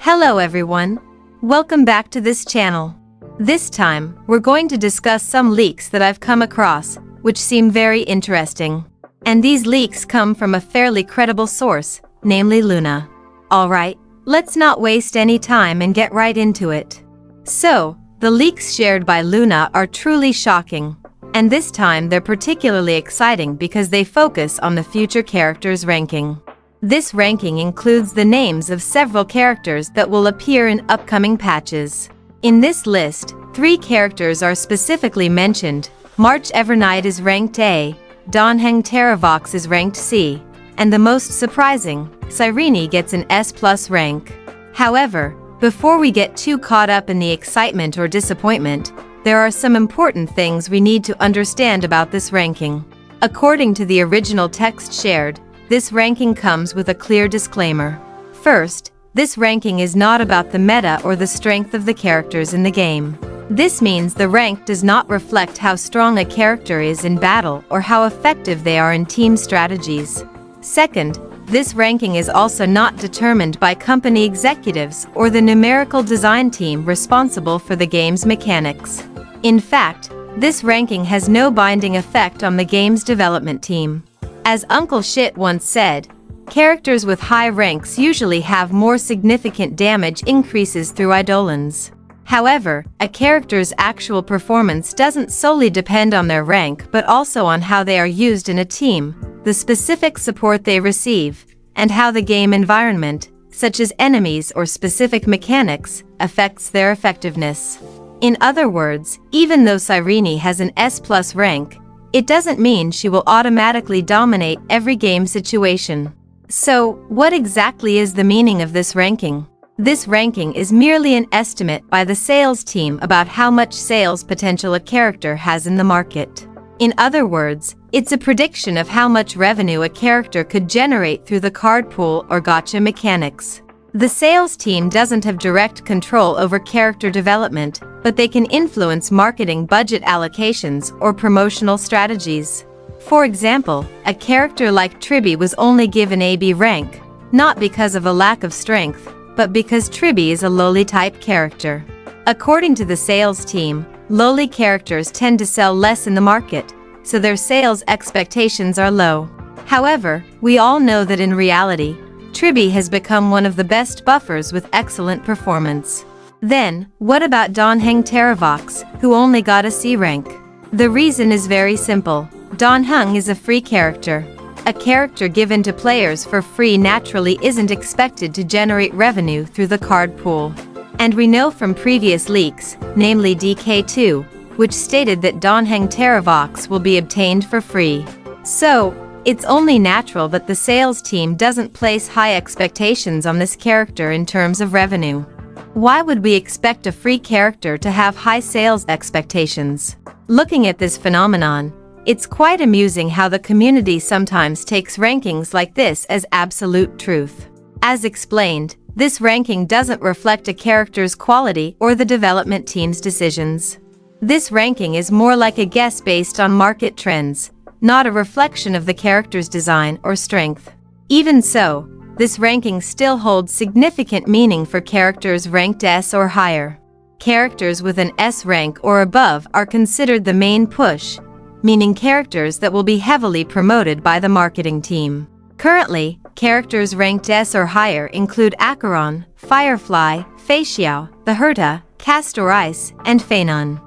Hello everyone. Welcome back to this channel. This time, we're going to discuss some leaks that I've come across, which seem very interesting. And these leaks come from a fairly credible source, namely Luna. Alright, let's not waste any time and get right into it. So, the leaks shared by Luna are truly shocking. And this time they're particularly exciting because they focus on the future characters ranking. This ranking includes the names of several characters that will appear in upcoming patches. In this list, 3 characters are specifically mentioned. March Evernight is ranked A, danheng Terravox is ranked C, and the most surprising, Cyrene gets an S+ rank. However, before we get too caught up in the excitement or disappointment, there are some important things we need to understand about this ranking. According to the original text shared, this ranking comes with a clear disclaimer. First, this ranking is not about the meta or the strength of the characters in the game. This means the rank does not reflect how strong a character is in battle or how effective they are in team strategies. Second, this ranking is also not determined by company executives or the numerical design team responsible for the game's mechanics. In fact, this ranking has no binding effect on the game's development team. As Uncle Shit once said, characters with high ranks usually have more significant damage increases through eidolons. However, a character's actual performance doesn't solely depend on their rank but also on how they are used in a team, the specific support they receive, and how the game environment, such as enemies or specific mechanics, affects their effectiveness. In other words, even though Cyrene has an S+ rank, it doesn't mean she will automatically dominate every game situation. So, what exactly is the meaning of this ranking? This ranking is merely an estimate by the sales team about how much sales potential a character has in the market. In other words, it's a prediction of how much revenue a character could generate through the card pool or gacha mechanics. The sales team doesn't have direct control over character development, but they can influence marketing budget allocations or promotional strategies. For example, a character like Tribi was only given AB rank, not because of a lack of strength, but because Tribi is a lowly type character. According to the sales team, lowly characters tend to sell less in the market, so their sales expectations are low. However, we all know that in reality, Tribi has become one of the best buffers with excellent performance. Then, what about danheng Terravox, who only got a C rank? The reason is very simple. Danheng is a free character. A character given to players for free naturally isn't expected to generate revenue through the card pool. And we know from previous leaks, namely DK2, which stated that danheng Terravox will be obtained for free. So, it's only natural that the sales team doesn't place high expectations on this character in terms of revenue. Why would we expect a free character to have high sales expectations? Looking at this phenomenon, it's quite amusing how the community sometimes takes rankings like this as absolute truth. As explained, this ranking doesn't reflect a character's quality or the development team's decisions. This ranking is more like a guess based on market trends, not a reflection of the character's design or strength. Even so, this ranking still holds significant meaning for characters ranked S or higher. Characters with an S rank or above are considered the main push, meaning characters that will be heavily promoted by the marketing team. Currently, characters ranked S or higher include Acheron, Firefly, Phaixiao, the Herta, Castor Ice, and Phainon.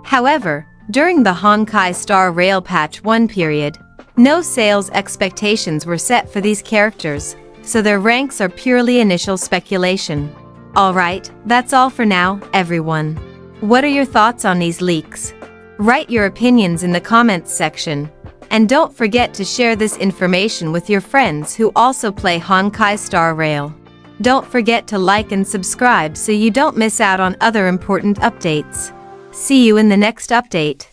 However, during the Honkai starrail patch 1 period, no sales expectations were set for these characters, so their ranks are purely initial speculation. Alright, that's all for now, everyone. What are your thoughts on these leaks? Write your opinions in the comments section, and don't forget to share this information with your friends who also play Honkai starrail. Don't forget to like and subscribe so you don't miss out on other important updates. See you in the next update.